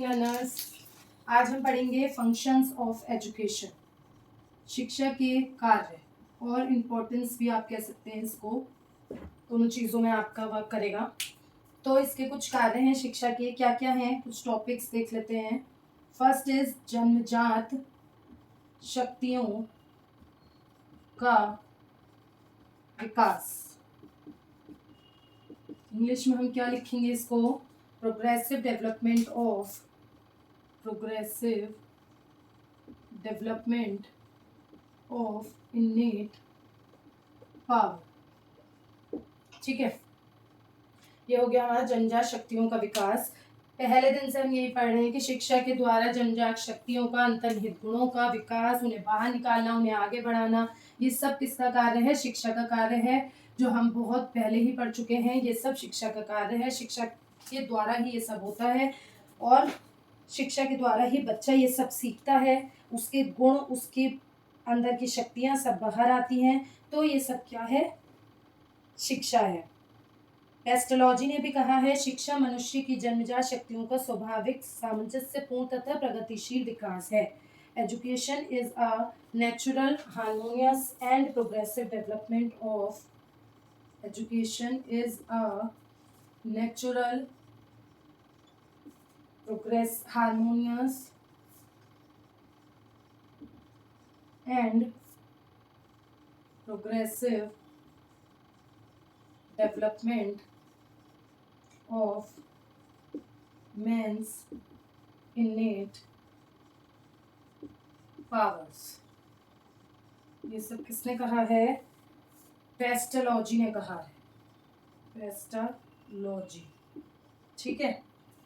Learners, आज हम पढ़ेंगे फंक्शंस ऑफ एजुकेशन, शिक्षा के कार्य और इम्पोर्टेंस भी आप कह सकते हैं इसको, दोनों चीज़ों में आपका वर्क करेगा। तो इसके कुछ कार्य हैं शिक्षा के, क्या क्या हैं, कुछ टॉपिक्स देख लेते हैं। फर्स्ट इज जन्मजात शक्तियों का विकास। इंग्लिश में हम क्या लिखेंगे इसको, प्रोग्रेसिव डेवलपमेंट ऑफ इनेट पावर। ठीक है, ये हो गया हमारा जन्मजात शक्तियों का विकास। पहले दिन से हम यही पढ़ रहे हैं कि शिक्षा के द्वारा जन्मजात शक्तियों का, अंतर्निहित गुणों का विकास, उन्हें बाहर निकालना, उन्हें आगे बढ़ाना, ये सब किसका कार्य है, शिक्षा का कार्य है, जो हम बहुत पहले ही पढ़ चुके हैं। ये सब शिक्षा का कार्य है, शिक्षा के द्वारा ही ये सब होता है और शिक्षा के द्वारा ही बच्चा ये सब सीखता है, उसके गुण, उसके अंदर की शक्तियां सब बाहर आती हैं। तो ये सब क्या है, शिक्षा है। एस्ट्रोलॉजी ने भी कहा है, शिक्षा मनुष्य की जन्मजात शक्तियों का स्वाभाविक, सामंजस्यपूर्ण तथा प्रगतिशील विकास है। Education is a natural, harmonious and progressive development of harmonious and progressive development of man's innate powers। ये सब किसने कहा है, पेस्टोलॉजी ने कहा है, पेस्टोलॉजी। ठीक है,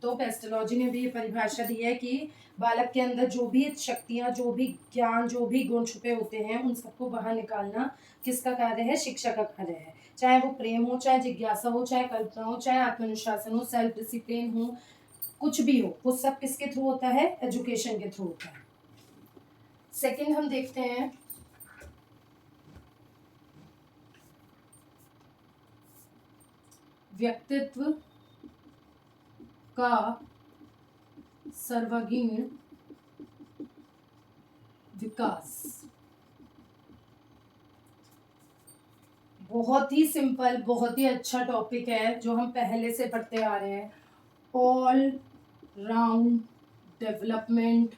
तो पेस्टोलॉजी ने भी ये परिभाषा दी है कि बालक के अंदर जो भी शक्तियां, जो भी ज्ञान, जो भी गुण छुपे होते हैं, उन सबको बाहर निकालना किसका कार्य है, शिक्षा का कार्य है। चाहे वो प्रेम हो, चाहे जिज्ञासा हो, चाहे कल्पना हो, चाहे आत्मनुशासन हो, सेल्फ डिसिप्लिन हो, कुछ भी हो, वो सब किसके थ्रू होता है, एजुकेशन के थ्रू होता है। सेकंड हम देखते हैं व्यक्तित्व का सर्वांगीण विकास। बहुत ही सिंपल, बहुत ही अच्छा टॉपिक है जो हम पहले से पढ़ते आ रहे हैं। All round development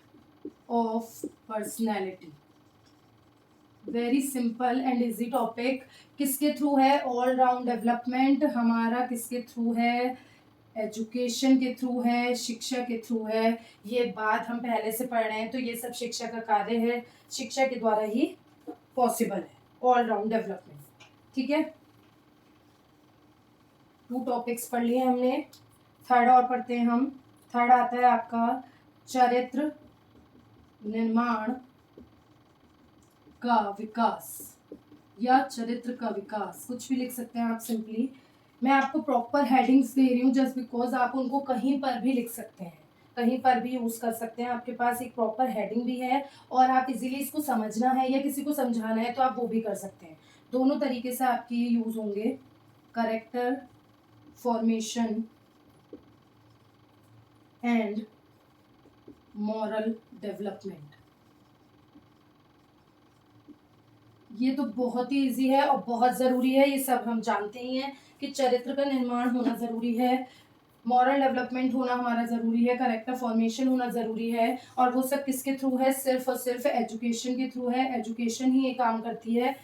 of personality, very simple and easy topic. किसके थ्रू है ऑल राउंड डेवलपमेंट, हमारा किसके थ्रू है, एजुकेशन के थ्रू है, शिक्षा के थ्रू है। ये बात हम पहले से पढ़ रहे हैं, तो ये सब शिक्षा का कार्य है, शिक्षा के द्वारा ही पॉसिबल है ऑल राउंड डेवलपमेंट। ठीक है, 2 टॉपिक्स पढ़ लिए हमने, थर्ड और पढ़ते हैं हम। थर्ड आता है आपका चरित्र निर्माण का विकास या चरित्र का विकास, कुछ भी लिख सकते हैं आप सिंपली। मैं आपको प्रॉपर हेडिंग्स दे रही हूँ जस्ट बिकॉज आप उनको कहीं पर भी लिख सकते हैं, कहीं पर भी यूज कर सकते हैं। आपके पास एक प्रॉपर हेडिंग भी है और आप इजीली इसको समझना है या किसी को समझाना है तो आप वो भी कर सकते हैं। दोनों तरीके से आपके ये यूज होंगे। Character formation and moral development, ये तो बहुत ही इजी है और बहुत ज़रूरी है, ये सब हम जानते ही हैं कि चरित्र का निर्माण होना ज़रूरी है, मॉरल डेवलपमेंट होना हमारा ज़रूरी है, कैरेक्टर फॉर्मेशन होना ज़रूरी है। और वो सब किसके थ्रू है, सिर्फ और सिर्फ एजुकेशन के थ्रू है। एजुकेशन ही ये काम करती है।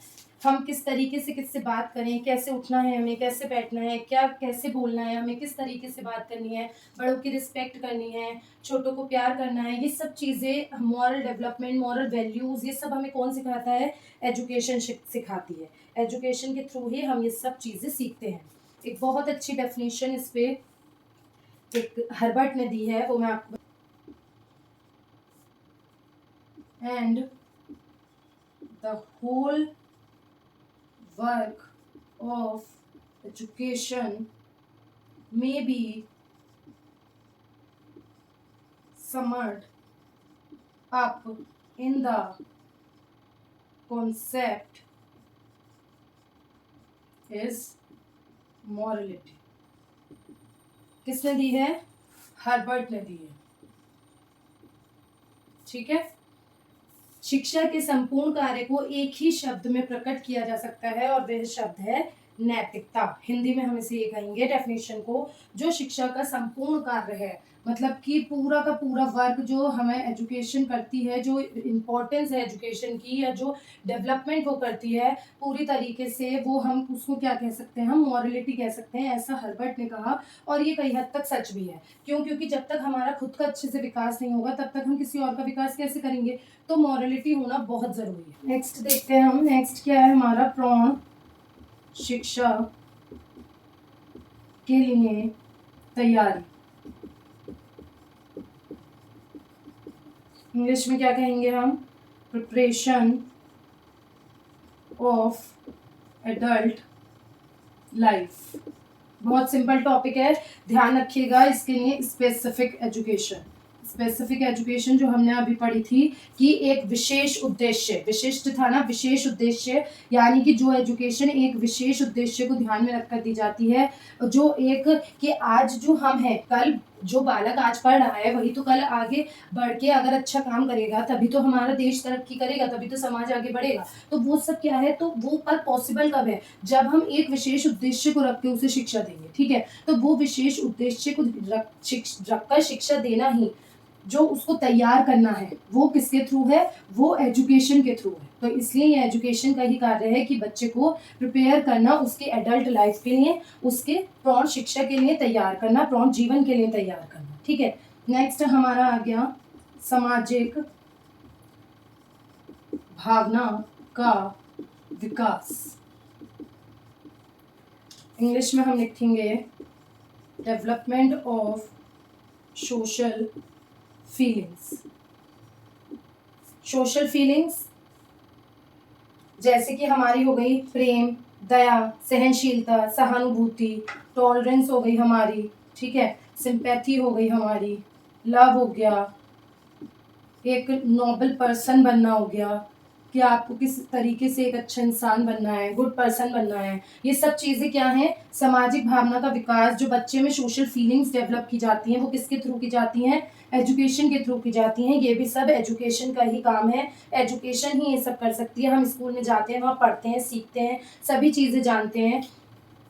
हम किस तरीके से किससे बात करें, कैसे उठना है हमें, कैसे बैठना है, क्या कैसे बोलना है हमें, किस तरीके से बात करनी है, बड़ों की रिस्पेक्ट करनी है, छोटों को प्यार करना है, ये सब चीज़ें, मॉरल डेवलपमेंट, मॉरल वैल्यूज़, ये सब हमें कौन सिखाता है, एजुकेशन सिखाती है। एजुकेशन के थ्रू ही हम ये सब चीज़ें सीखते हैं। एक बहुत अच्छी डेफिनेशन इस पे एक हर्बर्ट ने दी है, वो मैं आपको, and the whole work of education may be summed up in the concept is morality। किसने दी है, हर्बर्ट ने दी है। ठीक है। शिक्षा के संपूर्ण कार्य को एक ही शब्द में प्रकट किया जा सकता है और वह शब्द है नैतिकता। हिंदी में हम इसे ये कहेंगे डेफिनेशन को, जो शिक्षा का संपूर्ण कार्य है, मतलब कि पूरा का पूरा वर्क जो हमें एजुकेशन करती है, जो इम्पोर्टेंस है एजुकेशन की, या जो डेवलपमेंट वो करती है पूरी तरीके से, वो हम उसको क्या कह सकते हैं, हम मॉरलिटी कह सकते हैं, ऐसा हर्बर्ट ने कहा। और ये कई हद तक सच भी है। क्यों? क्योंकि जब तक हमारा खुद का अच्छे से विकास नहीं होगा तब तक हम किसी और का विकास कैसे करेंगे। तो मॉरलिटी होना बहुत जरूरी है। नेक्स्ट देखते हैं हम, नेक्स्ट क्या है हमारा, प्रौढ़ शिक्षा के लिए तैयारी। इंग्लिश में क्या कहेंगे हम, प्रिपरेशन ऑफ एडल्ट लाइफ। बहुत सिंपल टॉपिक है, ध्यान रखिएगा इसके लिए। स्पेसिफिक एजुकेशन, स्पेसिफिक एजुकेशन जो हमने अभी पढ़ी थी कि एक विशेष उद्देश्य, विशिष्ट था ना, विशेष उद्देश्य, यानी कि जो एजुकेशन एक विशेष उद्देश्य को ध्यान में रखकर दी जाती है, जो एक कि आज जो हम हैं, कल जो बालक आज पढ़ रहा है वही तो कल आगे बढ़ के अगर अच्छा काम करेगा तभी तो हमारा देश तरक्की करेगा, तभी तो समाज आगे बढ़ेगा। तो वो सब क्या है, तो वो पर पॉसिबल कब है, जब हम एक विशेष उद्देश्य को रख के उसे शिक्षा देंगे। ठीक है, तो वो विशेष उद्देश्य को रखकर शिक्षा देना ही, जो उसको तैयार करना है, वो किसके थ्रू है, वो एजुकेशन के थ्रू है। तो इसलिए ये एजुकेशन का ही कार्य है कि बच्चे को प्रिपेयर करना उसके एडल्ट लाइफ के लिए, उसके प्रौढ़ शिक्षा के लिए तैयार करना, प्रौढ़ जीवन के लिए तैयार करना। ठीक है, नेक्स्ट हमारा आ गया सामाजिक भावना का विकास। इंग्लिश में हम लिखेंगे development of social feelings. Social feelings जैसे कि हमारी हो गई प्रेम, दया, सहनशीलता, सहानुभूति, टॉलरेंस हो गई हमारी, ठीक है, सिंपैथी हो गई हमारी, लव हो गया, एक नोबल पर्सन बनना हो गया कि आपको किस तरीके से एक अच्छा इंसान बनना है, गुड पर्सन बनना है। ये सब चीज़ें क्या हैं, सामाजिक भावना का विकास। जो बच्चे में सोशल फीलिंग्स डेवलप की जाती हैं वो किसके थ्रू की जाती हैं, एजुकेशन के थ्रू की जाती हैं। ये भी सब एजुकेशन का ही काम है, एजुकेशन ही ये सब कर सकती है। हम स्कूल में जाते हैं, वहाँ पढ़ते हैं, सीखते हैं, सभी चीज़ें जानते हैं,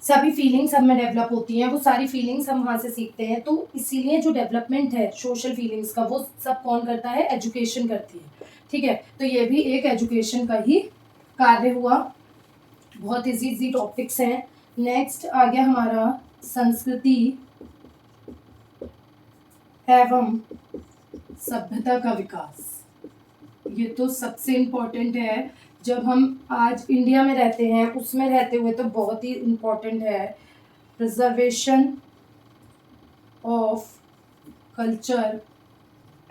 सभी फीलिंग्स हम में डेवलप होती हैं, वो सारी फीलिंग्स हम वहाँ से सीखते हैं। तो इसीलिए जो डेवलपमेंट है सोशल फीलिंग्स का, वो सब कौन करता है, एजुकेशन करती है। ठीक है, तो ये भी एक एजुकेशन का ही कार्य हुआ। बहुत इजी टॉपिक्स हैं। नेक्स्ट आ गया हमारा संस्कृति एवं सभ्यता का विकास। ये तो सबसे इम्पोर्टेंट है। जब हम आज इंडिया में रहते हैं, उसमें रहते हुए तो बहुत ही इम्पोर्टेंट है। Preservation of culture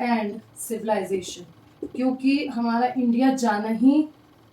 and civilisation, क्योंकि हमारा इंडिया जाना ही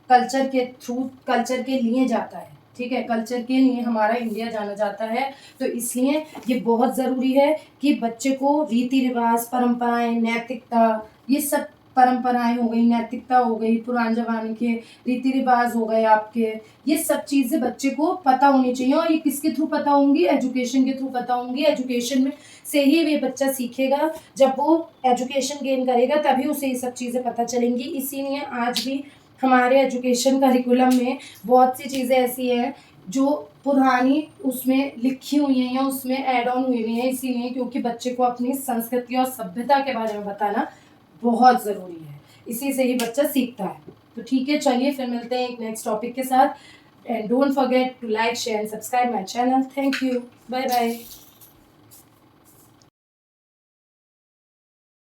कल्चर के थ्रू, कल्चर के लिए जाता है। ठीक है, कल्चर के लिए हमारा इंडिया जाना जाता है। तो इसलिए ये बहुत ज़रूरी है कि बच्चे को रीति रिवाज, परंपराएं, नैतिकता, ये सब परंपराएं हो गई, नैतिकता हो गई, पुराने ज़माने के रीति रिवाज हो गए आपके, ये सब चीज़ें बच्चे को पता होनी चाहिए। और ये किसके थ्रू पता होंगी, एजुकेशन के थ्रू पता होंगी। एजुकेशन में से ही ये बच्चा सीखेगा, जब वो एजुकेशन गेन करेगा तभी उसे ये सब चीज़ें पता चलेंगी। इसीलिए आज भी हमारे एजुकेशन करिकुलम में बहुत सी चीज़ें ऐसी हैं जो पुरानी उसमें लिखी हुई हैं या उसमें ऐड ऑन हुई हुई हैं, इसीलिए क्योंकि बच्चे को अपनी संस्कृति और सभ्यता के बारे में बताना बहुत ज़रूरी है। इसी से ही बच्चा सीखता है। तो ठीक है, चलिए फिर मिलते हैं एक नेक्स्ट टॉपिक के साथ। And don't forget to like, share and subscribe my channel. Thank you, bye bye.